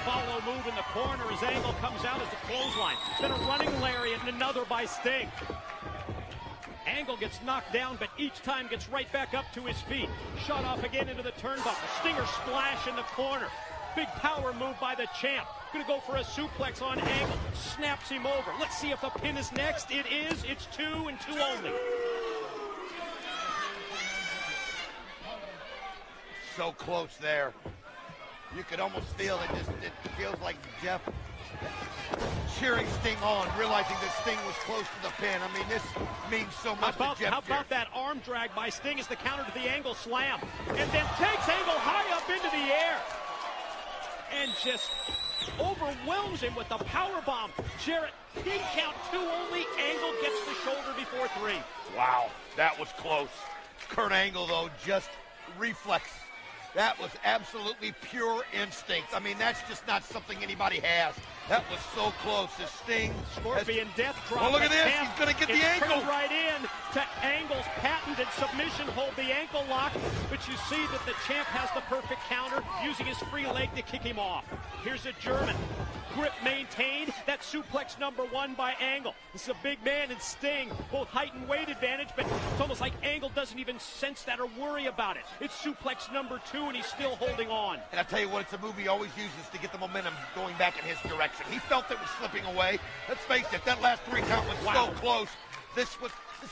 follow move in the corner as Angle comes out as a clothesline. Then a running lariat and another by Sting. Angle gets knocked down, but each time gets right back up to his feet. Shot off again into the turnbuckle. Stinger splash in the corner. Big power move by the champ. Gonna go for a suplex on Angle. Snaps him over. Let's see if the pin is next. It is. It's 2 and 2 only. So close there. You could almost feel it. It feels like Jeff cheering Sting on, realizing that Sting was close to the pin. I mean, this means so much to Jeff. How about that arm drag by Sting as the counter to the Angle slam? And then takes Angle high up into the air. And just overwhelms him with the power bomb. Jarrett, pin count 2 only. Angle gets the shoulder before 3. Wow, that was close. Kurt Angle, though, just reflex. That was absolutely pure instinct. I mean, that's just not something anybody has. That was so close. The Sting. Scorpion death drop. Oh, look at this. He's going to get the ankle. Right in to Angle's patented submission hold, the ankle lock. But you see that the champ has the perfect counter, using his free leg to kick him off. Here's a German. Grip maintained. That suplex #1 by Angle. This is a big man in Sting. Both height and weight advantage, but it's almost like Angle doesn't even sense that or worry about it. It's suplex #2, and he's still holding on. And I tell you what, it's a move he always uses to get the momentum going back in his direction. He felt it was slipping away. Let's face it, that last 3 count was so close. This is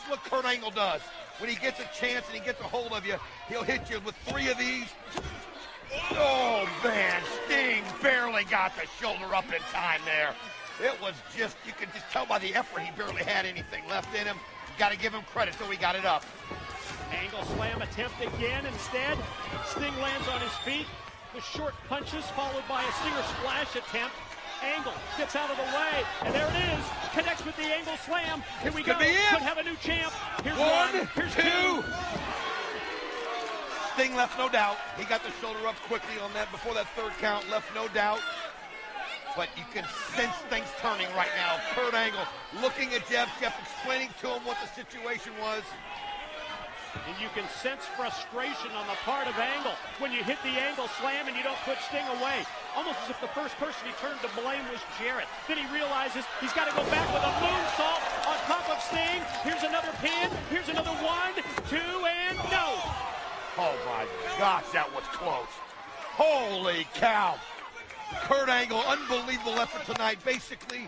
what Kurt Angle does. When he gets a chance and he gets a hold of you, he'll hit you with 3 of these. Oh, man, Sting barely got the shoulder up in time there. It was just, you could just tell by the effort he barely had anything left in him. Got to give him credit till he got it up. Angle slam attempt again. Instead, Sting lands on his feet. The short punches followed by a Stinger splash attempt. Angle gets out of the way, and there it is. Connects with the Angle slam. Here we go. Could have a new champ. Here's 1. Here's 2. Sting left no doubt. He got the shoulder up quickly on that before that 3rd count. Left no doubt. But you can sense things turning right now. Kurt Angle looking at Jeff. Jeff explaining to him what the situation was. And you can sense frustration on the part of Angle when you hit the Angle slam and you don't put Sting away. Almost as if the first person he turned to blame was Jarrett. Then he realizes he's got to go back with a moonsault on top of Sting. Here's another pin. Here's another 1, 2, and no. Oh, my gosh, that was close. Holy cow. Kurt Angle, unbelievable effort tonight. Basically,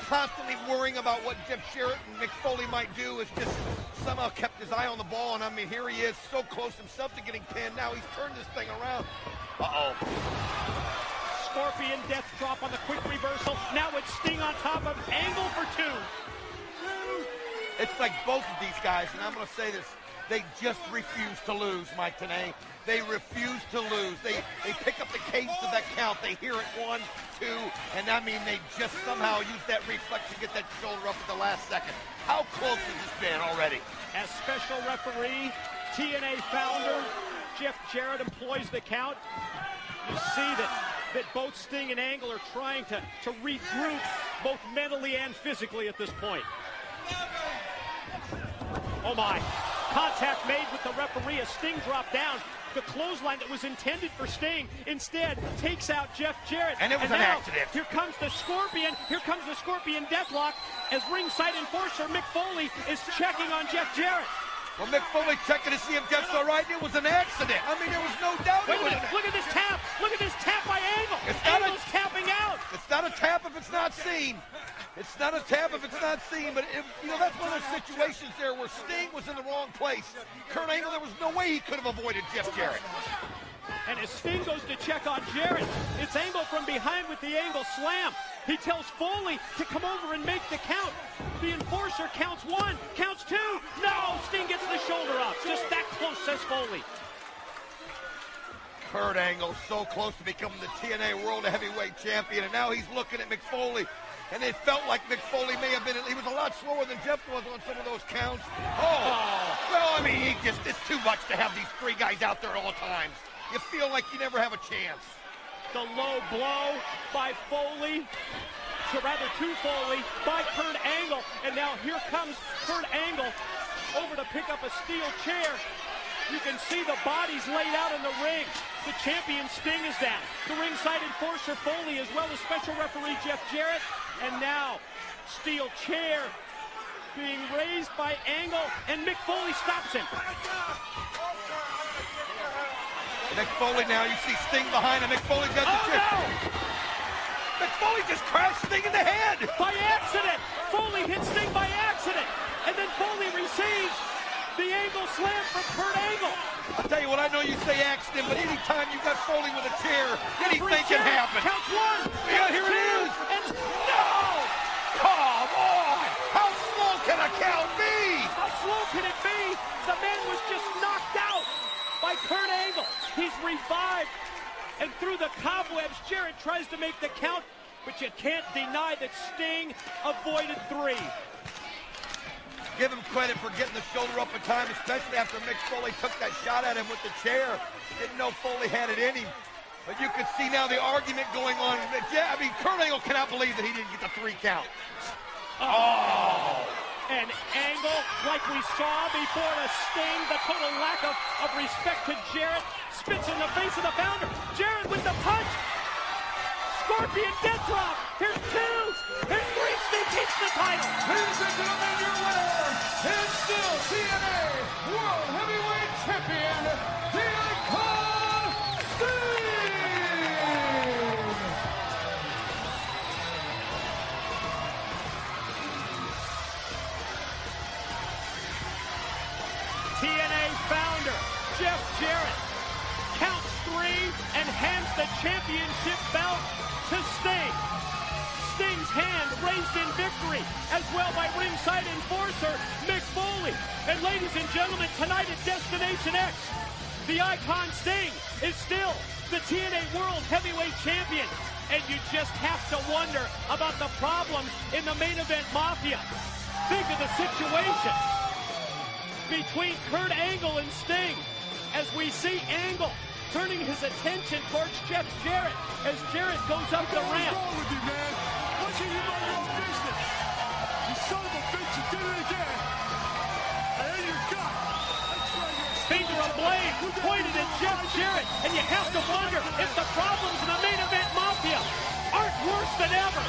constantly worrying about what Jeff Jarrett and Mick Foley might do, is just somehow kept his eye on the ball. And I mean, here he is, so close himself to getting pinned. Now he's turned this thing around. Uh-oh. Scorpion death drop on the quick reversal. Now it's Sting on top of Angle for 2. It's like both of these guys, and I'm going to say this, they just refuse to lose, Mike Tenay. They refuse to lose. They pick up the cadence of that count. They hear it 1, 2, and I mean, they just somehow use that reflex to get that shoulder up at the last second. How close has this been already? As special referee, TNA founder Jeff Jarrett employs the count. You see that both Sting and Angle are trying to regroup both mentally and physically at this point. Oh my. Contact made with the referee as Sting dropped down. The clothesline that was intended for Sting instead takes out Jeff Jarrett. And it was an accident. Here comes the Scorpion. Here comes the Scorpion deathlock as ringside enforcer Mick Foley is checking on Jeff Jarrett. Well, Mick Foley checking to see if Jeff's all right. It was an accident. I mean, there was no doubt. Wait a minute. Look at this tap. Look at this tap by Angle. Angle's tapping out. It's not a tap if it's not seen. It's not a tap if it's not seen, but you know, that's one of those situations there where Sting was in the wrong place. Kurt Angle, there was no way he could have avoided Jeff Jarrett. And as Sting goes to check on Jarrett, it's Angle from behind with the Angle slam. He tells Foley to come over and make the count. The enforcer counts 1, counts 2. No, Sting gets the shoulder up. Just that close, says Foley. Kurt Angle so close to becoming the TNA World Heavyweight Champion, and now he's looking at Mick Foley. And it felt like Mick Foley may have been, he was a lot slower than Jeff was on some of those counts. Well, I mean, it's too much to have these 3 guys out there at all times. You feel like you never have a chance. The low blow by Foley, to Foley by Kurt Angle. And now here comes Kurt Angle over to pick up a steel chair. You can see the bodies laid out in the ring. The champion Sting is down. The ringside enforcer Foley, as well as special referee Jeff Jarrett. And now, steel chair being raised by Angle, and Mick Foley stops him. Mick Foley now, you see Sting behind him. Mick Foley got the chair. No! Mick Foley just crashed Sting in the head. By accident! Foley hit Sting by accident. And then Foley receives the Angle slam from Kurt Angle. I'll tell you what, I know you say accident, but anytime you've got Foley with a chair, anything can happen. Counts one. Yeah, here it is. And no! Come on! How slow can a count be? How slow can it be? The man was just knocked out by Kurt Angle. He's revived. And through the cobwebs, Jarrett tries to make the count, but you can't deny that Sting avoided 3. Give him credit for getting the shoulder up in time, especially after Mick Foley took that shot at him with the chair. Didn't know Foley had it in him. But you can see now the argument going on. Yeah, I mean, Kurt Angle cannot believe that he didn't get the 3 count. Oh! An Angle, like we saw before to Sting, the total lack of respect to Jarrett, spits in the face of the founder. Jarrett with the punch. Scorpion death drop. Here's 2. Here's 3. Sting keeps the title. Ladies and gentlemen, your winner is still TNA World Heavyweight Champion, the Icon Sting! TNA founder Jeff Jarrett counts 3 and hands the championship belt to Sting. Sting's hand raised in victory, as well by ringside enforcer Mick Foley. And ladies and gentlemen, tonight at Destination X, the Icon Sting is still the TNA World Heavyweight Champion. And you just have to wonder about the problems in the main event Mafia. Think of the situation between Kurt Angle and Sting, as we see Angle turning his attention towards Jeff Jarrett as Jarrett goes up the ramp. What's wrong with you, man? Why can't you mind your own business? You son of a bitch, you did it again. I hate your gut. That's right here. Finger of blade pointed at Jeff Jarrett, and you have to wonder if the problems in the main event Mafia aren't worse than ever.